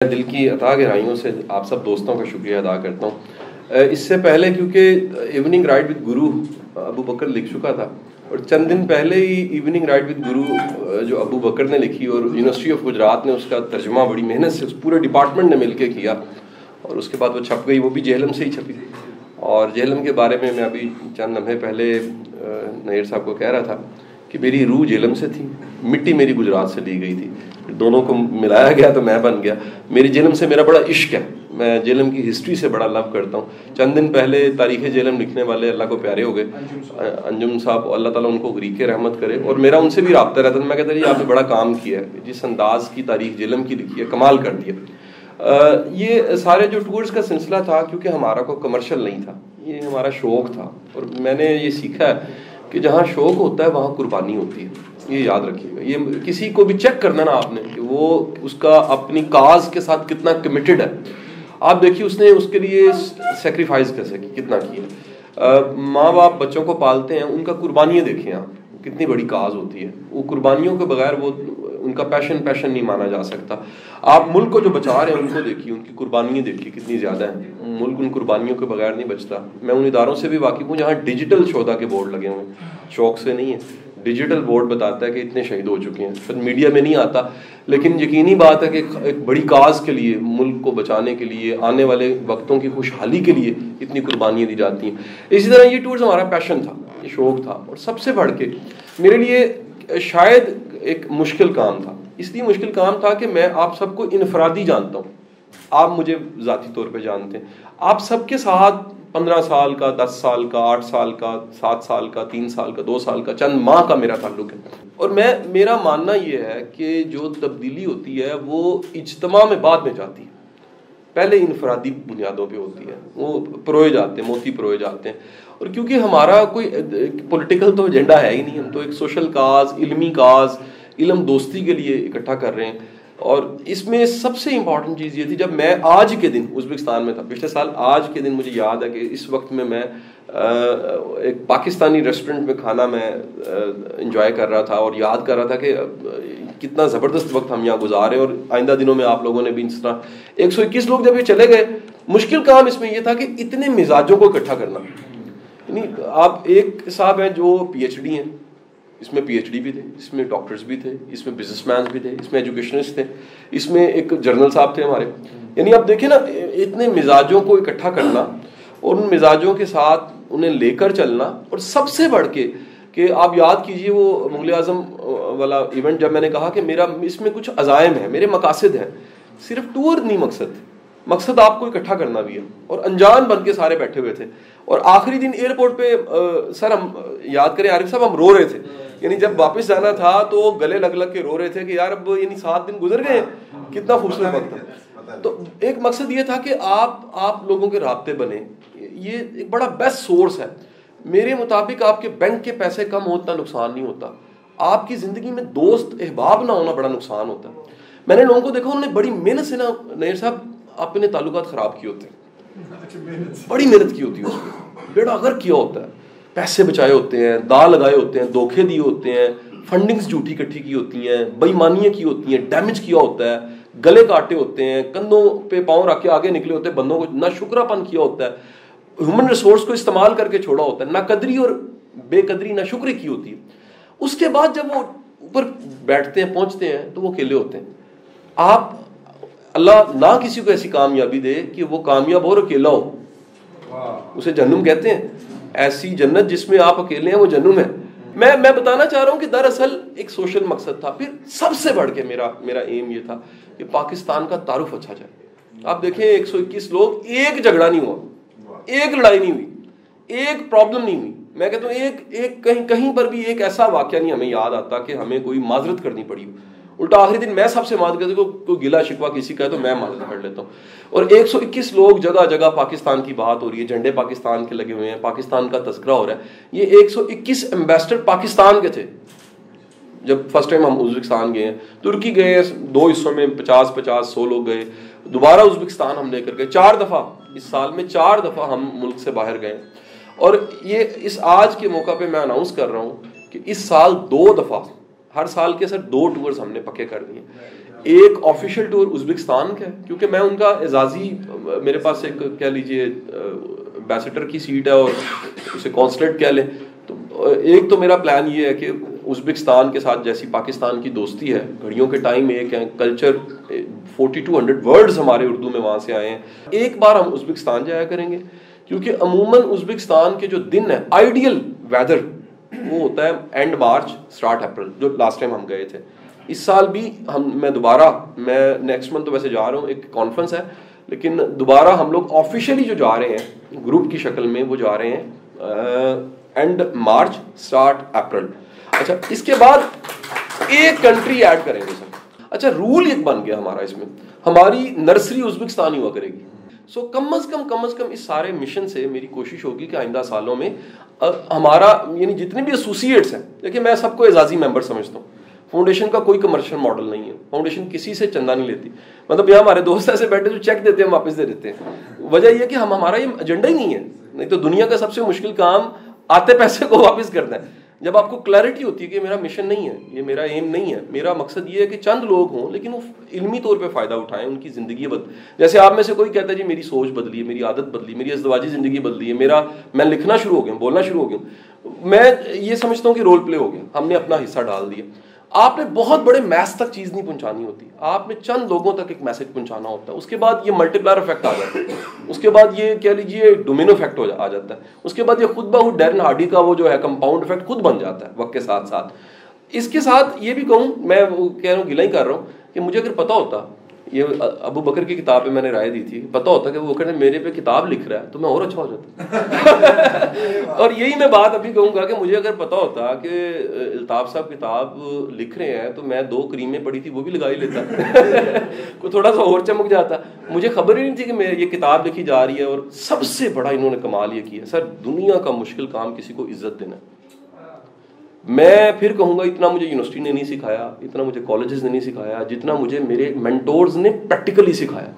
دل کی عطا گہرائیوں سے آپ سب دوستوں کا شکریہ ادا کرتا ہوں۔ اس سے پہلے کیونکہ ایوننگ رائڈ ود گرو ابو بکر لکھ چکا تھا، اور چند دن پہلے ہی ایوننگ رائڈ ود گرو جو ابو بکر نے لکھی اور یونیورسٹی آف گجرات نے اس کا ترجمہ بڑی محنت سے اس پورے ڈپارٹمنٹ نے مل کے کیا، اور اس کے بعد وہ چھپ گئی، وہ بھی جہلم سے ہی چھپی۔ اور جہلم کے بارے میں ابھی چند لمحے پہلے نیر صاحب کو کہہ رہا تھا کہ میری روح جہلم سے تھی، مٹی میری گجرات سے لی گئی تھی، دونوں کو ملایا گیا تو میں بن گیا۔ میری جہلم سے میرا بڑا عشق ہے، میں جہلم کی ہسٹری سے بڑا لو کرتا ہوں۔ چند دن پہلے تاریخ جہلم لکھنے والے اللہ کو پیارے ہو گئے، انجم صاحب، اللہ تعالیٰ ان کو غریق رحمت کرے، اور میرا ان سے بھی رابطہ رہتا ہے۔ میں کہتا آپ نے بڑا کام کیا ہے، جس انداز کی تاریخ جہلم کی لکھی ہے، کمال کر دیا۔ یہ سارے جو ٹورز کا سلسلہ تھا، کیونکہ ہمارا کوئی کمرشل نہیں تھا، یہ ہمارا شوق تھا، اور میں نے یہ سیکھا ہے کہ جہاں شوق ہوتا ہے وہاں قربانی ہوتی ہے۔ یہ یاد رکھیے گا، یہ کسی کو بھی چیک کرنا نا آپ نے کہ وہ اس کا اپنی کاز کے ساتھ کتنا کمیٹڈ ہے۔ آپ دیکھیے اس نے اس کے لیے سیکریفائز کیسے کی، کتنا کیا۔ ماں باپ بچوں کو پالتے ہیں، ان کا قربانیاں دیکھیں آپ، کتنی بڑی کاز ہوتی ہے۔ وہ قربانیوں کے بغیر وہ ان کا پیشن نہیں مانا جا سکتا۔ آپ ملک کو جو بچا رہے ہیں ان کو دیکھیے، ان کی قربانیاں دیکھیے کتنی زیادہ ہیں۔ ملک ان قربانیوں کے بغیر نہیں بچتا۔ میں ان اداروں سے بھی واقف ہوں جہاں ڈیجیٹل شہدا کے بورڈ لگے ہوئے ہیں، شوق سے نہیں ہے، ڈیجیٹل بورڈ بتاتا ہے کہ اتنے شہید ہو چکے ہیں، شاید میڈیا میں نہیں آتا، لیکن یقینی بات ہے کہ ایک بڑی کاز کے لیے، ملک کو بچانے کے لیے، آنے والے وقتوں کی خوشحالی کے لیے اتنی قربانیاں دی جاتی ہیں۔ اسی طرح یہ ٹورز ہمارا پیشن تھا، یہ شوق تھا، اور سب سے بڑھ کے میرے لیے شاید ایک مشکل کام تھا۔ اس لیے مشکل کام تھا کہ میں آپ سب کو انفرادی جانتا ہوں، آپ مجھے ذاتی طور پہ جانتے ہیں، آپ سب کے ساتھ 15 سال کا، 10 سال کا، 8 سال کا، 7 سال کا، 3 سال کا، 2 سال کا، چند ماہ کا میرا تعلق ہے۔ اور میرا ماننا یہ ہے کہ جو تبدیلی ہوتی ہے وہ اجتماع میں بعد میں جاتی ہے، پہلے انفرادی بنیادوں پہ ہوتی ہے، وہ پروئے جاتے ہیں، موتی پروئے جاتے ہیں۔ اور کیونکہ ہمارا کوئی پولیٹیکل تو ایجنڈا ہے ہی نہیں، ہم تو ایک سوشل کاز، علمی کاز، علم دوستی کے لیے اکٹھا کر رہے ہیں۔ اور اس میں سب سے امپورٹنٹ چیز یہ تھی، جب میں آج کے دن ازبکستان میں تھا پچھلے سال، آج کے دن مجھے یاد ہے کہ اس وقت میں ایک پاکستانی ریسٹورنٹ میں کھانا میں انجوائے کر رہا تھا، اور یاد کر رہا تھا کہ کتنا زبردست وقت ہم یہاں گزارے، اور آئندہ دنوں میں آپ لوگوں نے بھی اس طرح 121 لوگ جب یہ چلے گئے، مشکل کام اس میں یہ تھا کہ اتنے مزاجوں کو اکٹھا کرنا۔ یعنی آپ ایک صاحب ہیں جو پی ایچ ڈی ہیں، اس میں پی ایچ ڈی بھی تھے، اس میں ڈاکٹرز بھی تھے، اس میں بزنس مینز بھی تھے، اس میں ایجوکیشنسٹ تھے، اس میں ایک جرنل صاحب تھے ہمارے۔ یعنی آپ دیکھیں نا، اتنے مزاجوں کو اکٹھا کرنا اور ان مزاجوں کے ساتھ انہیں لے کر چلنا، اور سب سے بڑھ کے کہ آپ یاد کیجئے وہ مغل اعظم والا ایونٹ، جب میں نے کہا کہ میرا اس میں کچھ عزائم ہیں، میرے مقاصد ہیں، صرف ٹور نہیں مقصد آپ کو اکٹھا کرنا بھی ہے، اور انجان بن کے سارے بیٹھے ہوئے تھے۔ اور آخری دن ایئرپورٹ پہ سر ہم یاد کریں عارف صاحب، ہم رو رہے تھے، یعنی جب واپس جانا تھا تو گلے لگ کے رو رہے تھے کہ یار اب یعنی 7 دن گزر گئے، کتنا خوبصورت وقت تھا۔ تو ایک مقصد یہ تھا کہ آپ لوگوں کے رابطے بنے، یہ ایک بڑا بیسٹ سورس ہے۔ میرے مطابق آپ کے بینک کے پیسے کم ہوتا نقصان نہیں ہوتا، آپ کی زندگی میں دوست احباب نہ ہونا بڑا نقصان ہوتا ہے۔ میں نے لوگوں کو دیکھا، انہوں نے بڑی محنت سے نا نیر صاحب اپنے تعلقات خراب کیے ہوتے ہیں، بڑی محنت کی ہوتی ہے، اس میں بیڑا غرق کیا ہوتا ہے، پیسے بچائے ہوتے ہیں، داغ لگائے ہوتے ہیں، دھوکے دیے ہوتے ہیں، فنڈنگز جھوٹی کٹھی کی ہوتی ہیں، بےایمانیاں کی ہوتی ہیں، ڈیمیج کیا ہوتا ہے، گلے کاٹے ہوتے ہیں، کندھوں پہ پاؤں رکھ کے آگے نکلے ہوتے ہیں، بندوں کو نہ شکرا پن کیا ہوتا ہے، ہیومن ریسورس کو استعمال کر کے چھوڑا ہوتا ہے، نہ قدری اور بے قدری نہ شکری کی ہوتی ہے۔ اس کے بعد جب وہ اوپر بیٹھتے ہیں، پہنچتے ہیں، تو وہ اکیلے ہوتے ہیں۔ آپ اللہ نہ کسی کو ایسی کامیابی دے کہ وہ کامیاب ہو اور اکیلا ہو، اسے جہنم کہتے ہیں۔ ایسی جنت جس میں آپ اکیلے ہیں وہ جہنم ہے۔ میں بتانا چاہ رہا ہوں کہ دراصل ایک سوشل مقصد تھا۔ پھر سب سے بڑھ کے میرا ایم یہ تھا کہ پاکستان کا تعارف اچھا جائے۔ آپ دیکھیں 121 لوگ، ایک جھگڑا نہیں ہوا، ایک لڑائی نہیں ہوئی، ایک پرابلم نہیں ہوئی۔ میں کہتا ہوں ایک کہیں پر بھی ایک ایسا واقعہ نہیں ہمیں یاد آتا کہ ہمیں کوئی معذرت کرنی پڑی ہو۔ الٹا آخری دن میں سب سے معذرت کرتا ہوں، کوئی گلا شکوہ کسی کا ہے تو میں معذرت کر لیتا ہوں۔ اور 121 لوگ، جگہ جگہ پاکستان کی بات ہو رہی ہے، جھنڈے پاکستان کے لگے ہوئے ہیں، پاکستان کا تذکرہ ہو رہا ہے۔ یہ 121 ایمبیسڈر پاکستان کے تھے۔ جب فرسٹ ٹائم ہم ازبکستان گئے ہیں، ترکی گئے ہیں 2 حصوں میں، 50-100 لوگ گئے، دوبارہ ازبکستان ہم لے کر گئے 4 دفعہ، اس سال میں 4 دفعہ ہم ملک سے باہر گئے۔ اور یہ اس آج کے موقع پہ میں اناؤنس کر رہا ہوں کہ اس سال 2 دفعہ، ہر سال کے سر 2 ٹورز ہم نے پکے کر دیے۔ ایک آفیشیل ٹور ازبکستان کا ہے کیونکہ میں ان کا اعزازی, میرے پاس ایک کہہ لیجیے ایمبیسڈر کی سیٹ ہے اور اسے کانسلیٹ کہہ لیں. تو ایک تو میرا پلان یہ ہے کہ ازبکستان کے ساتھ جیسی پاکستان کی دوستی ہے, گھڑیوں کے ٹائم ایک ہیں, کلچر 4200 ورڈز ہمارے اردو میں وہاں سے آئے ہیں, ایک بار ہم ازبکستان جایا کریں گے کیونکہ عموماً ازبکستان کے جو دن ہے آئیڈیل ویدر وہ ہوتا ہے اینڈ مارچ اسٹارٹ اپریل, جو لاسٹ ٹائم ہم گئے تھے. اس سال بھی میں نیکسٹ منتھ تو ویسے جا رہا ہوں, ایک کانفرنس ہے, لیکن دوبارہ ہم لوگ آفیشیلی جو جا رہے ہیں گروپ کی شکل میں وہ جا رہے ہیں اینڈ مارچ اسٹارٹ اپریل. اچھا اس کے بعد ایک کنٹری ایڈ کریں گے سر. اچھا رول ایک بن گیا ہمارا, اس میں ہماری نرسری ازبکستان ہی ہوا کرے گی. سو کم از کم اس سارے مشن سے میری کوشش ہوگی کہ آئندہ سالوں میں ہمارا یعنی جتنے بھی ایسوسیٹس ہیں, دیکھیں میں سب کو اعزازی ممبر سمجھتا ہوں, فاؤنڈیشن کا کوئی کمرشل ماڈل نہیں ہے, فاؤنڈیشن کسی سے چندہ نہیں لیتی. مطلب یہاں ہمارے دوست ایسے بیٹھے جو چیک دیتے ہیں واپس دے دیتے ہیں, وجہ یہ کہ ہمارا یہ ایجنڈا ہی نہیں ہے. نہیں تو دنیا کا سب سے مشکل کام آتے پیسے کو واپس کرنا ہے. جب آپ کو کلیئرٹی ہوتی ہے کہ میرا مشن نہیں ہے, یہ میرا ایم نہیں ہے, میرا مقصد یہ ہے کہ چند لوگ ہوں لیکن وہ علمی طور پہ فائدہ اٹھائیں, ان کی زندگی جیسے آپ میں سے کوئی کہتا ہے جی میری سوچ بدلی ہے, میری عادت بدلی, میری ازدواجی زندگی بدلی ہے, میں لکھنا شروع ہو گیا, بولنا شروع ہو گیا, میں یہ سمجھتا ہوں کہ رول پلے ہو گیا, ہم نے اپنا حصہ ڈال دیا. آپ نے بہت بڑے میس تک چیز نہیں پہنچانی ہوتی, آپ نے چند لوگوں تک ایک میسج پہنچانا ہوتا ہے. اس کے بعد یہ ملٹی پلائر افیکٹ آ جاتا ہے, اس کے بعد یہ کہہ لیجیے ڈومینو افیکٹ آ جاتا ہے, اس کے بعد یہ خود بخود ڈیرن ہارڈی کا وہ جو ہے کمپاؤنڈ افیکٹ خود بن جاتا ہے وقت کے ساتھ ساتھ. اس کے ساتھ یہ بھی کہوں, میں کہہ رہا ہوں گلہ ہی کر رہا ہوں کہ مجھے اگر پتا ہوتا, یہ ابو بکر کی کتاب پہ میں نے رائے دی تھی, پتا ہوتا کہ ابو بکر نے میرے پہ کتاب لکھ رہا ہے تو میں اور اچھا ہو جاتا. اور یہی میں بات ابھی کہوں گا کہ مجھے اگر پتا ہوتا کہ الطاف صاحب کتاب لکھ رہے ہیں تو میں 2 کریمیں پڑھی تھی وہ بھی لگا ہی لیتا, کوئی تھوڑا سا اور چمک جاتا. مجھے خبر ہی نہیں تھی کہ یہ کتاب لکھی جا رہی ہے. اور سب سے بڑا انہوں نے کمال یہ کیا سر, دنیا کا مشکل کام کسی کو عزت دینا. میں پھر کہوں گا اتنا مجھے یونیورسٹی نے نہیں سکھایا, اتنا مجھے کالجز نے نہیں سکھایا, جتنا مجھے میرے مینٹورز نے پریکٹیکلی سکھایا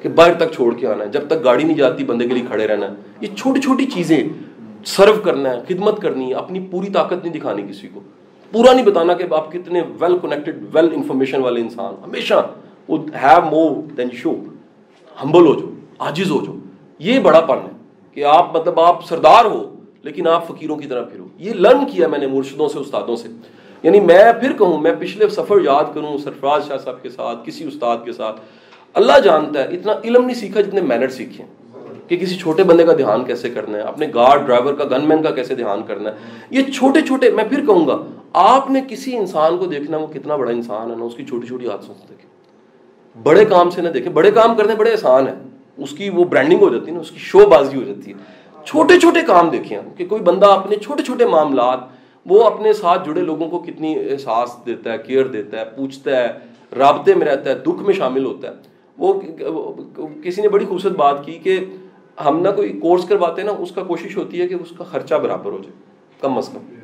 کہ باہر تک چھوڑ کے آنا ہے, جب تک گاڑی نہیں جاتی بندے کے لیے کھڑے رہنا ہے. یہ چھوٹی چھوٹی چیزیں, سرو کرنا ہے, خدمت کرنی ہے, اپنی پوری طاقت نہیں دکھانی کسی کو, پورا نہیں بتانا کہ آپ کتنے ویل کنیکٹڈ ویل انفارمیشن والے انسان. ہمیشہ وہ ہیو مور دین شو, ہمبل ہو جو, عاجز ہو جو. یہ بڑا پن ہے کہ آپ مطلب آپ سردار ہو لیکن آپ فقیروں کی طرح پھرو. یہ لرن کیا میں نے مرشدوں سے, استادوں سے. یعنی میں پھر کہوں, میں پچھلے سفر یاد کروں سرفراز شاہ صاحب کے ساتھ, کسی استاد کے ساتھ, اللہ جانتا ہے اتنا علم نہیں سیکھا جتنے مینر سیکھے کہ کسی چھوٹے بندے کا دھیان کیسے کرنا ہے, اپنے گارڈ ڈرائیور کا, گن مین کا کیسے دھیان کرنا ہے. یہ چھوٹے چھوٹے, میں پھر کہوں گا آپ نے کسی انسان کو دیکھنا وہ کتنا بڑا انسان ہے نا, اس کی چھوٹی چھوٹی عادتوں سے دیکھیں, بڑے کام سے نہ دیکھیں. بڑے کام کرنے بڑے آسان ہیں, اس کی وہ برانڈنگ ہو جاتی ہے نا, اس کی شو بازی ہو جاتی ہے. چھوٹے چھوٹے کام دیکھیں کہ کوئی بندہ اپنے چھوٹے چھوٹے معاملات, وہ اپنے ساتھ جڑے لوگوں کو کتنی احساس دیتا ہے, کیئر دیتا ہے, پوچھتا ہے, رابطے میں رہتا ہے, دکھ میں شامل ہوتا ہے. وہ کسی نے بڑی خوبصورت بات کی کہ ہم نہ کوئی کورس کرواتے ہیں نا, اس کا کوشش ہوتی ہے کہ اس کا خرچہ برابر ہو جائے کم از کم.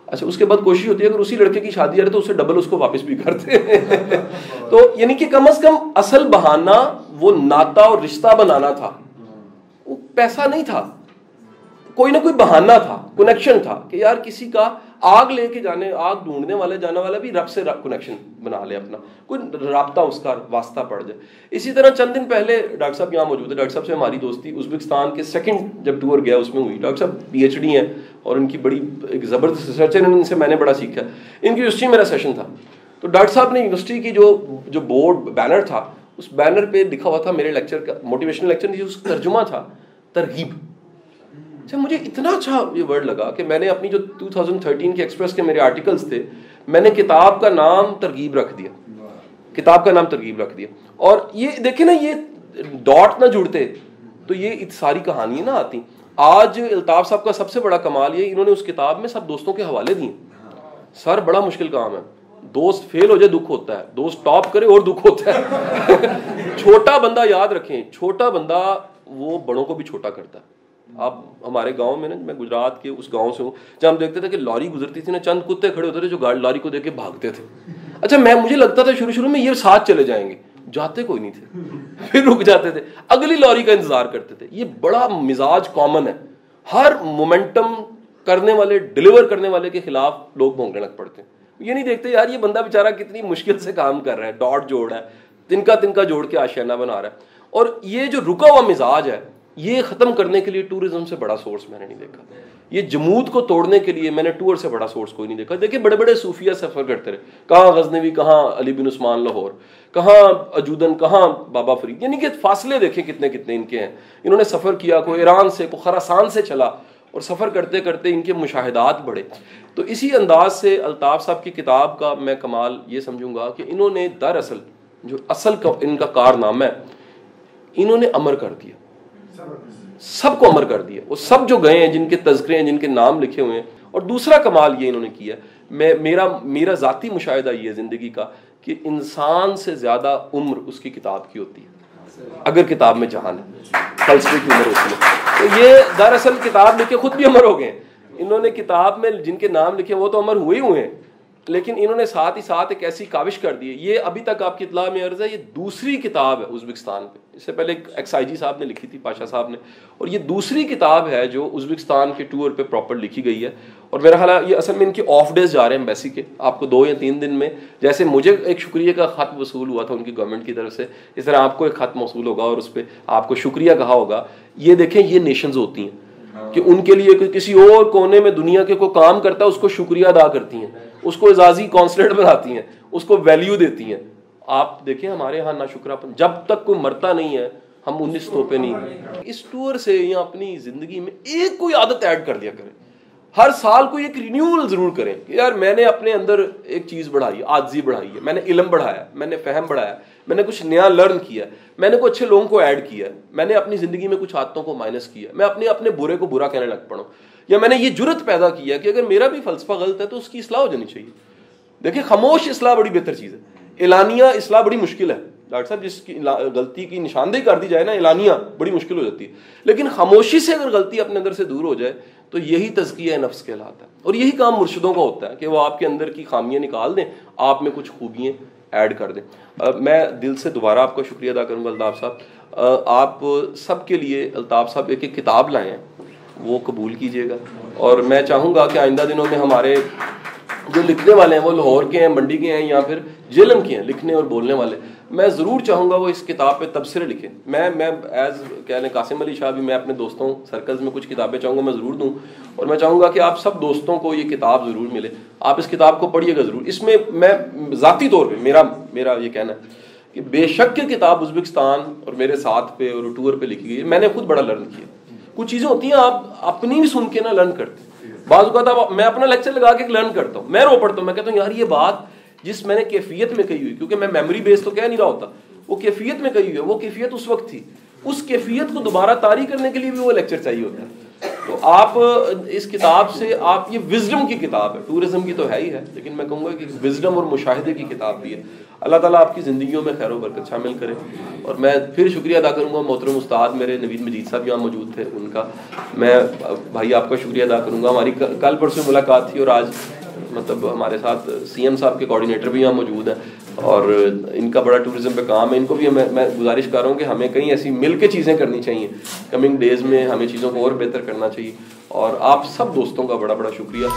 اچھا اس کے بعد کوشش ہوتی ہے اگر اسی لڑکے کی شادی آ رہی تو اس سے ڈبل اس کو واپس بھی کرتے ہیں. تو یعنی کہ کم از کم اصل بہانہ وہ ناتا اور رشتہ بنانا تھا, وہ پیسہ نہیں تھا, کوئی نہ کوئی بہانہ تھا, کنیکشن تھا کہ یار کسی کا آگ لے کے جانے, آگ ڈھونڈنے والے جانے والا بھی رب سے کنیکشن بنا لے, اپنا کوئی رابطہ اس کا واسطہ پڑ جائے. اسی طرح چند دن پہلے ڈاکٹر صاحب یہاں موجود ہے, ڈاکٹر صاحب سے ہماری دوستی ازبکستان کے سیکنڈ جب ٹور گیا اس میں ہوئی. ڈاکٹر صاحب پی ایچ ڈی ہیں اور ان کی بڑی ایک زبردست ریسرچ ہے, ان سے میں نے بڑا سیکھا. ان کی یونیورسٹی میرا سیشن تھا, تو ڈاکٹر صاحب نے یونیورسٹی کی جو بورڈ بینر تھا, اس بینر پہ لکھا ہوا تھا میرے لیکچر کا, موٹیویشنل لیکچر نہیں, اس کا ترجمہ تھا ترغیب. اچھا مجھے اتنا اچھا یہ ورڈ لگا کہ میں نے اپنی جو 2013 کے ایکسپریس کے میرے آرٹیکلز تھے, میں نے کتاب کا نام ترغیب رکھ دیا, کتاب کا نام ترغیب رکھ دیا. اور یہ دیکھیں نا, یہ ڈاٹ نہ جڑتے تو یہ ساری کہانی نہ آتی. آج الطاف صاحب کا سب سے بڑا کمال یہ, انہوں نے اس کتاب میں سب دوستوں کے حوالے دیے. سر بڑا مشکل کام ہے, دوست فیل ہو جائے دکھ ہوتا ہے, دوست ٹاپ کرے اور دکھ ہوتا ہے. چھوٹا بندہ یاد رکھیں, چھوٹا بندہ وہ بڑوں کو بھی چھوٹا کرتا ہے. آپ ہمارے گاؤں میں نا, میں گجرات کے اس گاؤں سے ہوں جہاں ہم دیکھتے تھے کہ لاری گزرتی تھی نا, چند کتے کھڑے ہوتے تھے جو لاری کو دیکھ کے بھاگتے تھے. اچھا مجھے لگتا تھا شروع میں یہ ساتھ چلے جائیں گے, جاتے کوئی نہیں تھے, پھر رک جاتے تھے, اگلی لاری کا انتظار کرتے تھے. یہ بڑا مزاج کامن ہے, ہر مومنٹم کرنے والے, ڈیلیور کرنے والے کے خلاف لوگ بھونکنے لگ پڑتے ہیں. یہ نہیں دیکھتے یار یہ بندہ بیچارہ کتنی مشکل سے کام کر رہا ہے, ڈاٹ جوڑ رہا ہے, تنکا جوڑ کے آشیانہ بنا رہا ہے. اور یہ جو رکا ہوا مزاج ہے یہ ختم کرنے کے لیے ٹورزم سے بڑا سورس میں نے نہیں دیکھا. یہ جمود کو توڑنے کے لیے میں نے ٹور سے بڑا سورس کوئی نہیں دیکھا. دیکھیں بڑے بڑے صوفیہ سفر کرتے رہے, کہاں غزنوی, کہاں علی بن عثمان لاہور, کہاں اجودن, کہاں بابا فرید, یعنی کہ فاصلے دیکھیں کتنے کتنے ان کے ہیں. انہوں نے سفر کیا, کوئی ایران سے, کوئی خراسان سے چلا, اور سفر کرتے کرتے ان کے مشاہدات بڑھے. تو اسی انداز سے الطاف صاحب کی کتاب کا میں کمال یہ سمجھوں گا کہ انہوں نے دراصل جو اصل ان کا کارنامہ ہے انہوں نے امر کر دیا, سب کو امر کر دیا. وہ سب جو گئے ہیں جن کے تذکرے ہیں, جن کے نام لکھے ہوئے ہیں. اور دوسرا کمال یہ انہوں نے کیا, میرا ذاتی مشاہدہ یہ ہے زندگی کا کہ انسان سے زیادہ عمر اس کی کتاب کی ہوتی ہے, اگر کتاب میں جہان ہے, فلسفے کی عمر ہوتی ہے. تو یہ دراصل کتاب لکھے خود بھی امر ہو گئے ہیں. انہوں نے کتاب میں جن کے نام لکھے وہ تو امر ہوئے ہیں, لیکن انہوں نے ساتھ ہی ساتھ ایک ایسی کاوش کر دی ہے. یہ ابھی تک آپ کی اطلاع میں عرض ہے, یہ دوسری کتاب ہے ازبکستان پہ. اس سے پہلے ایک آئی جی صاحب نے لکھی تھی, پاشا صاحب نے, اور یہ دوسری کتاب ہے جو ازبکستان کے ٹور پہ پراپر لکھی گئی ہے. اور میرا خیال ہے یہ اصل میں ان کے آف ڈیز جا رہے ہیں ایمبیسی کے, آپ کو 2 یا 3 دن میں, جیسے مجھے ایک شکریہ کا خط وصول ہوا تھا ان کی گورنمنٹ کی طرف سے, اس طرح آپ کو ایک خط موصول ہوگا اور اس پہ آپ کو شکریہ کہا ہوگا. یہ دیکھیں یہ نیشنز ہوتی ہیں کہ ان کے لیے کسی اور کونے میں دنیا کے کوئی کام کرتا ہے اس کو شکریہ ادا کرتی ہیں, اس کو اعزازی کونسلیٹ بناتی ہیں, اس کو ویلیو دیتی ہیں. آپ دیکھیں ہمارے ہاں ناشکراپن, جب تک کوئی مرتا نہیں ہے ہم 19 توپے نہیں ہیں. اس ٹور سے یا اپنی زندگی میں ایک کوئی عادت ایڈ کر دیا کریں, ہر سال کوئی ایک رینیول ضرور کریں کہ یار میں نے اپنے اندر ایک چیز بڑھائی, عاجزی بڑھائی ہے, میں نے علم بڑھایا, میں نے فہم بڑھایا, میں نے کچھ نیا لرن کیا, میں نے کچھ اچھے لوگوں کو ایڈ کیا, میں نے اپنی زندگی میں کچھ عادتوں کو مائنس کیا, میں اپنے برے کو برا کہنے لگ پڑا, یا میں نے یہ جرت پیدا کیا کہ اگر میرا بھی فلسفہ غلط ہے تو اس کی اصلاح ہو جانی چاہیے. دیکھیں خاموش اصلاح بڑی بہتر چیز ہے, اعلانیہ اصلاح بڑی مشکل ہے. ڈاکٹر صاحب جس کی غلطی کی نشاندہی کر دی جائے نا, اعلانیہ بڑی مشکل ہو جاتی ہے, لیکن خاموشی سے اگر غلطی اپنے اندر سے دور ہو جائے تو یہی تزکیہ نفس کہلاتا ہے. اور یہی کام مرشدوں کا ہوتا ہے کہ وہ آپ کے اندر کی خامیاں نکال دیں, آپ میں کچھ خوبیاں ایڈ کر دیں. میں دل سے دوبارہ آپ کا شکریہ ادا کروں گا الطاف صاحب. آپ سب کے لیے الطاف صاحب ایک کتاب لائے ہیں, وہ قبول کیجیے گا. اور میں چاہوں گا کہ آئندہ دنوں میں ہمارے جو لکھنے والے ہیں وہ لاہور کے ہیں, منڈی کے ہیں, یا پھر جیلم کے ہیں لکھنے اور بولنے والے, میں ضرور چاہوں گا وہ اس کتاب پہ تبصرے لکھیں. میں ایز کہہ لیں قاسم علی شاہ بھی, میں اپنے دوستوں سرکلز میں کچھ کتابیں چاہوں گا میں ضرور دوں, اور میں چاہوں گا کہ آپ سب دوستوں کو یہ کتاب ضرور ملے. آپ اس کتاب کو پڑھیے گا ضرور. اس میں میں ذاتی طور پہ میرا یہ کہنا ہے کہ بے شک کہ کتاب ازبکستان اور میرے ساتھ پہ اور ٹور پہ لکھی گئی ہے, میں نے خود بڑا لرن کیا. کچھ چیزیں ہوتی ہیں آپ اپنی بھی سن کے نہ لرن کرتے. بعض اوقات میں اپنا لیکچر لگا کے لرن کرتا ہوں, میں رو پڑتا ہوں, میں کہتا ہوں یار یہ بات جس میں نے کیفیت میں کہی ہوئی, کیونکہ میں میموری بیس تو کہہ نہیں رہا ہوتا, وہ کیفیت میں کہی ہوئی ہے, وہ کیفیت اس وقت تھی, اس کیفیت کو دوبارہ طاری کرنے کے لیے بھی وہ لیکچر چاہیے ہوتا ہے. تو آپ اس کتاب سے, آپ یہ وزڈم کی کتاب ہے, ٹورزم کی تو ہے ہی ہے, لیکن میں کہوں گا کہ وزڈم اور مشاہدے کی کتاب بھی ہے. اللہ تعالیٰ آپ کی زندگیوں میں خیر و برکت شامل کرے. اور میں پھر شکریہ ادا کروں گا محترم استاد میرے نوید مجید صاحب یہاں موجود تھے, ان کا میں بھائی آپ کا شکریہ ادا کروں گا. ہماری کل پرسوں ملاقات تھی, اور آج مطلب ہمارے ساتھ سی ایم صاحب کے کوآرڈینیٹر بھی یہاں موجود ہیں, اور ان کا بڑا ٹورزم پہ کام ہے. ان کو بھی میں گزارش کر رہا ہوں کہ ہمیں کہیں ایسی مل کے چیزیں کرنی چاہیے, کمنگ ڈیز میں ہمیں چیزوں کو اور بہتر کرنا چاہیے. اور آپ سب دوستوں کا بڑا بڑا شکریہ.